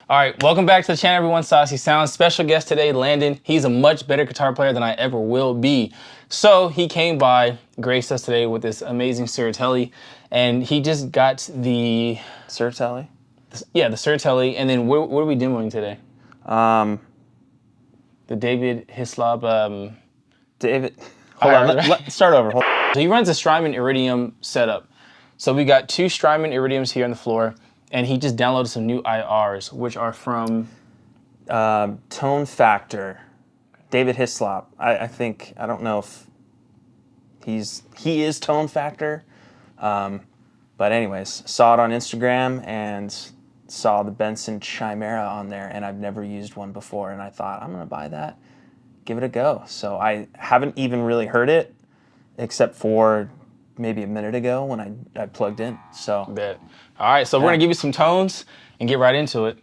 All right, welcome back to the channel, everyone. Saucy Sounds. Special guest today, Landon. He's a much better guitar player than I ever will be. So he came by, graced us today with this amazing Surtelli, and he just got the... Surtelli? Yeah, the Surtelli, and then what are we demoing today? The David Hislop... David... Hold on, let's start over. Hold on. So he runs a Strymon Iridium setup. So we got two Strymon Iridiums here on the floor, and he just downloaded some new IRs, which are from... Tone Factor. David Hislop. I think, I don't know if he is Tone Factor. But anyways, saw it on Instagram and saw the Benson Chimera on there, and I've never used one before, and I thought, I'm gonna buy that, give it a go. So I haven't even really heard it, except for maybe a minute ago when I plugged in, so. Bet. All right, so we're gonna give you some tones and get right into it.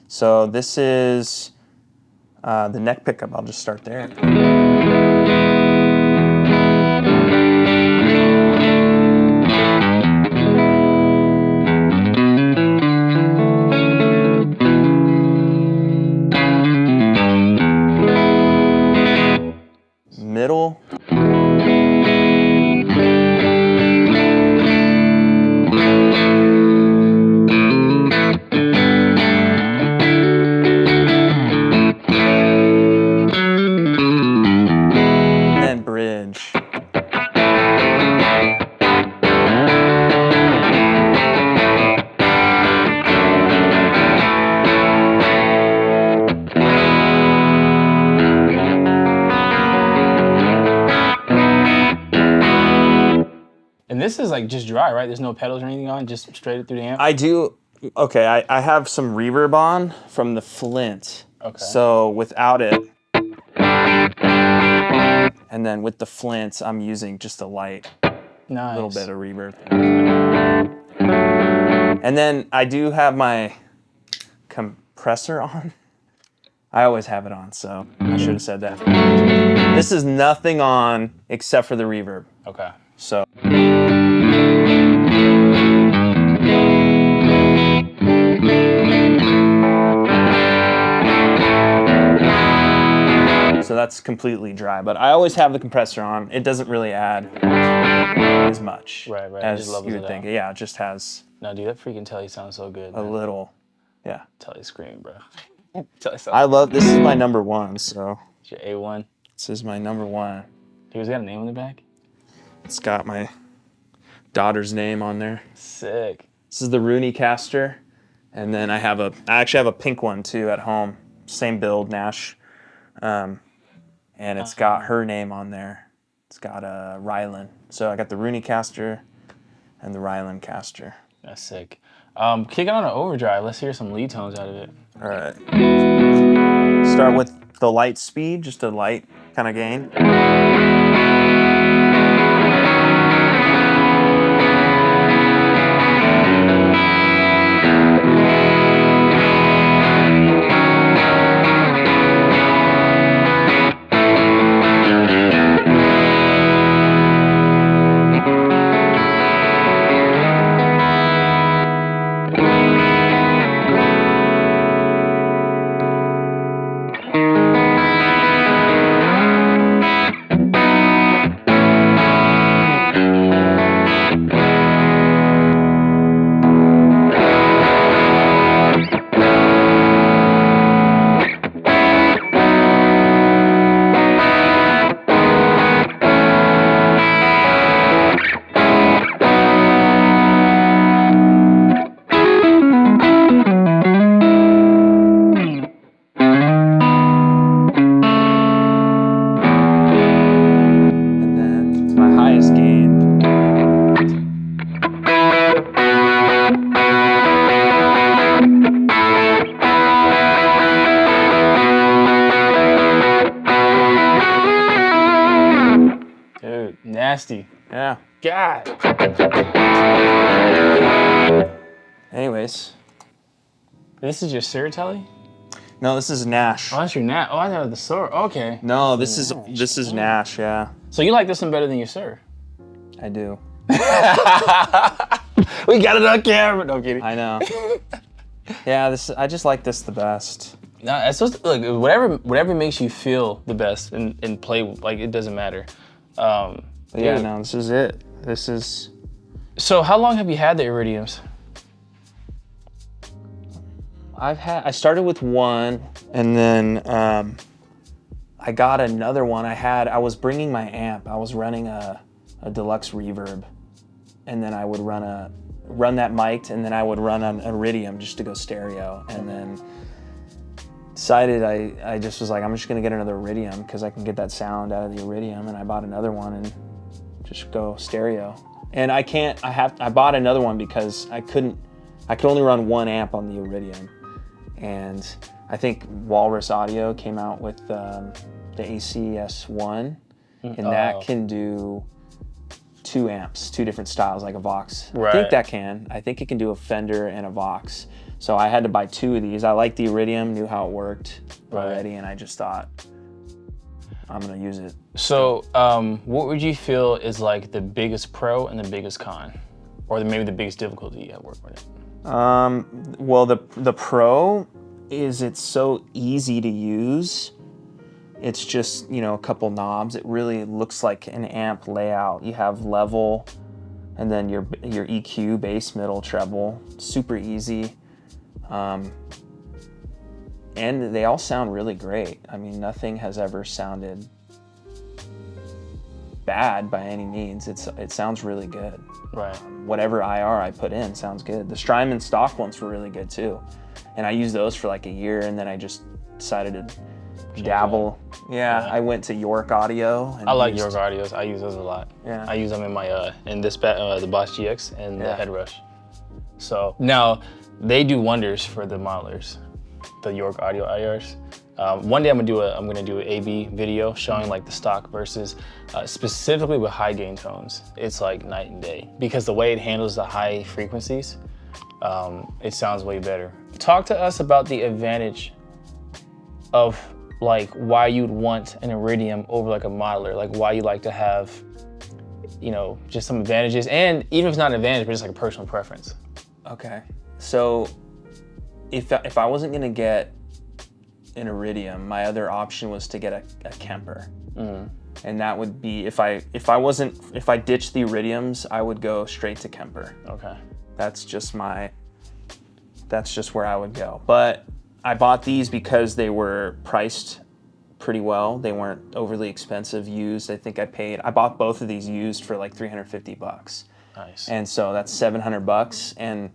So this is the neck pickup. I'll just start there. Middle. And bridge. And this is like just dry, right? There's no pedals or anything on, just straight through the amp? I do, okay, I have some reverb on from the Flint. Okay. So without it, and then with the Flint, I'm using just a light, Nice. little bit of reverb. And then I do have my compressor on. I always have it on, so I should have said that. This is nothing on except for the reverb. Okay. So. So that's completely dry, but I always have the compressor on. It doesn't really add as much Right. as you would think. Yeah, it just has No, dude, that freaking Telly sounds so good. a little, yeah. Telly screaming, bro. Telly sounds I love, this is my number one, so. It's your A1. This is my number one. Dude, has it got a name on the back? It's got my daughter's name on there. Sick. This is the Rooney caster. And then I actually have a pink one too at home. Same build, Nash. And it's got her name on there. It's got a Rylan. So I got the Rooney caster and the Rylan caster. That's sick. Kick it on an overdrive. Let's hear some lead tones out of it. All right. Start with the light speed, just a light kind of gain. Nasty. Yeah. God. Anyways. This is your Surtelli? No, this is Nash. Oh, that's your Nash. Oh, I thought it was the Sur. Okay. No, this is Nash, yeah. So you like this one better than your Sur? I do. We got it on camera. No, I'm kidding. I know. Yeah, I just like this the best. No, it's supposed to, look, whatever makes you feel the best and play, like, it doesn't matter. But yeah, dude. no, this is it. This is. So how long have you had the Iridiums? I started with one, and then I got another one. I was bringing my amp. I was running a deluxe reverb, and then I would run that mic'd, and then I would run an Iridium just to go stereo, and then decided I just was like, I'm just gonna get another Iridium because I can get that sound out of the Iridium, and I bought another one and just go stereo. And I bought another one because I could only run one amp on the Iridium. And I think Walrus Audio came out with the ACS1, and that can do 2 amps, 2 different styles, like a Vox. Right. I think it can do a Fender and a Vox. So I had to buy 2 of these. I liked the Iridium, knew how it worked already, and I just thought, I'm gonna use it. So what would you feel is like the biggest pro and the biggest con? Or maybe the biggest difficulty you have working with it? Well, the pro is it's so easy to use. It's just, a couple knobs. It really looks like an amp layout. You have level, and then your EQ, bass, middle, treble. Super easy. And they all sound really great. I mean, nothing has ever sounded bad by any means. It sounds really good. Right. Whatever IR I put in sounds good. The Strymon stock ones were really good too. And I used those for like a year, and then I just decided to dabble. Yeah, I went to York Audio. And I like York Audios. I use those a lot. Yeah. I use them in my the Boss GX and the Headrush. So now they do wonders for the modelers, the York Audio IRs. One day I'm gonna do an A/B video showing like the stock versus specifically with high gain tones. It's like night and day because the way it handles the high frequencies, it sounds way better. Talk to us about the advantage of like why you'd want an Iridium over like a modeler, like why you like to have, just some advantages, and even if it's not an advantage, but just like a personal preference. Okay, so if I wasn't gonna get an Iridium, my other option was to get a Kemper. And that would be if I ditched the Iridiums, I would go straight to Kemper. Okay. That's just where I would go. But I bought these because they were priced pretty well. They weren't overly expensive used. I think I bought both of these used for like $350. Nice. And so that's $700, and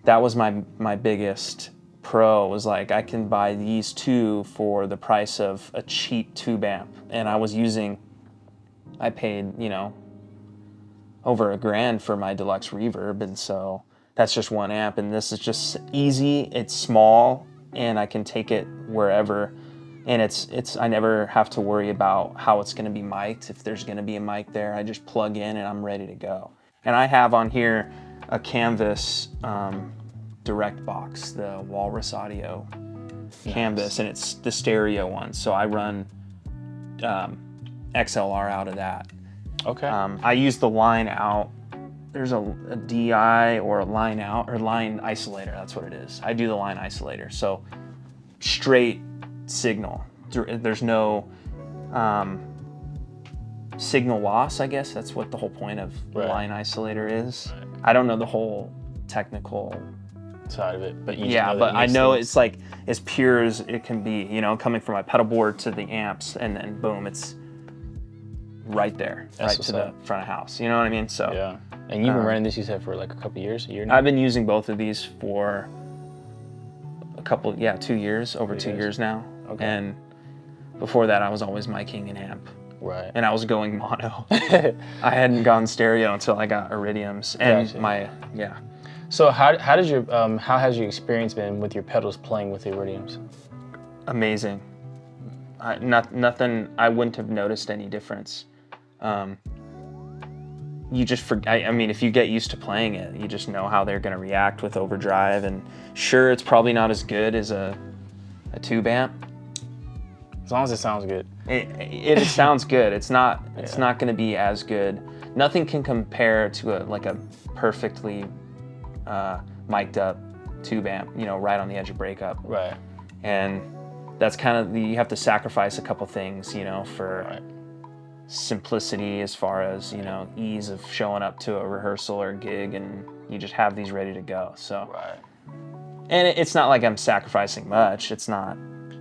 that was my biggest pro, was like I can buy these 2 for the price of a cheap tube amp. And I paid, over $1,000 for my deluxe reverb, and so that's just 1 amp, and this is just easy. It's small, and I can take it wherever, and I never have to worry about how it's gonna be mic'd. If there's gonna be a mic there, I just plug in and I'm ready to go. And I have on here a Canvas direct box, the Walrus Audio Canvas, and it's the stereo one. So I run XLR out of that. Okay. I use the line out. There's a DI or a line out or line isolator. That's what it is. I do the line isolator. So straight signal. There's no signal loss, I guess. That's what the whole point of line isolator is. Right. I don't know the whole technical side of it, but I know it's like as pure as it can be, coming from my pedal board to the amps, and then boom, it's right there, right to the front of house. You know what I mean? So yeah. And you've been running this, you said, for like a couple years, a year now? I've been using both of these for a couple, 2 years, over 2 years now. Okay. And before that, I was always micing an amp. Right. And I was going mono. I hadn't gone stereo until I got Iridiums. And So how has your experience been with your pedals playing with the Iridiums? Amazing. Nothing, I wouldn't have noticed any difference. You just forget. I mean, if you get used to playing it, you just know how they're going to react with Overdrive. And sure, it's probably not as good as a tube amp. As long as it sounds good. It sounds good. It's not going to be as good. Nothing can compare to a perfectly mic'd up tube amp, you know, right on the edge of breakup. Right. And that's kind of you have to sacrifice a couple things, you know, for Right. simplicity as far as, you know, ease of showing up to a rehearsal or a gig, and you just have these ready to go. So, Right. and it's not like I'm sacrificing much. It's not.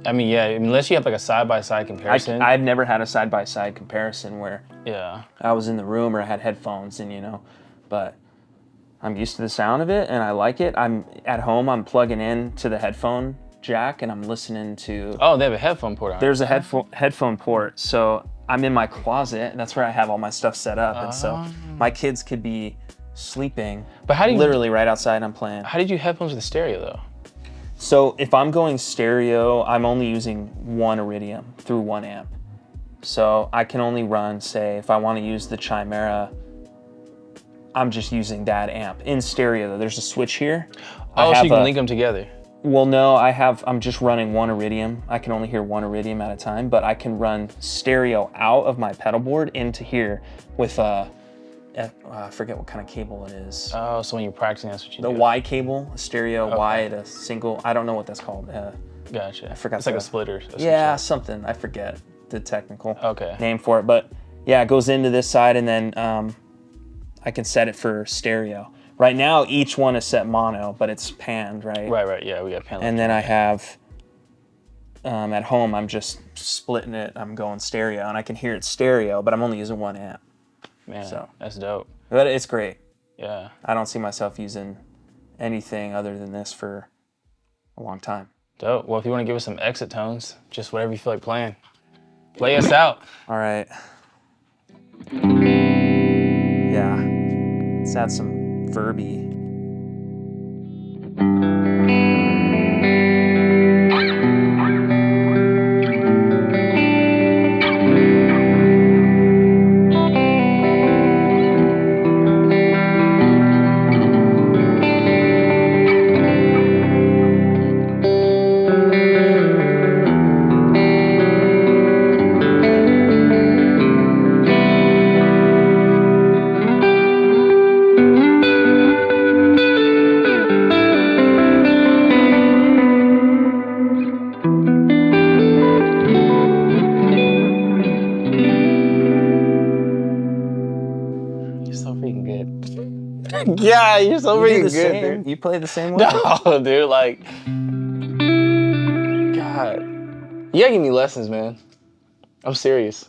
I mean, yeah, unless you have like a side-by-side comparison. I've never had a side-by-side comparison where Yeah. I was in the room or I had headphones and, you know, but I'm used to the sound of it and I like it. I'm at home, I'm plugging in to the headphone jack and I'm listening to. Oh, they have a headphone port on. There's a headphone port. So I'm in my closet. That's where I have all my stuff set up. And so my kids could be sleeping, But how do you literally right outside and I'm playing. How did you headphones with the stereo though? So if I'm going stereo, I'm only using one Iridium through one amp. So I can only run, say, if I want to use the Chimera, I'm just using that amp. In stereo though, there's a switch here. Oh, so you can link them together. Well, no, I'm just running one Iridium. I can only hear one Iridium at a time, but I can run stereo out of my pedal board into here with I forget what kind of cable it is. Oh, so when you're practicing, that's what you The do. Y cable, a stereo Y to single. I don't know what that's called. Gotcha. I forgot. It's like a splitter. Of some Yeah, sort. something. I forget the technical Okay. name for it, but yeah, it goes into this side, and then I can set it for stereo. Right now, each one is set mono, but it's panned, right? Right. Yeah, we got panel. And then I have at home, I'm just splitting it. I'm going stereo, and I can hear it stereo, but I'm only using one amp. Man, so. that's dope. But it's great. Yeah. I don't see myself using anything other than this for a long time. Dope. Well, if you want to give us some exit tones, just whatever you feel like playing, play us out. All right. Yeah. Let's add some verby. You're so freaking good. Yeah, you're so You do freaking the good, same. dude. You play the same way? No, dude, like, God. You gotta give me lessons, man. I'm serious.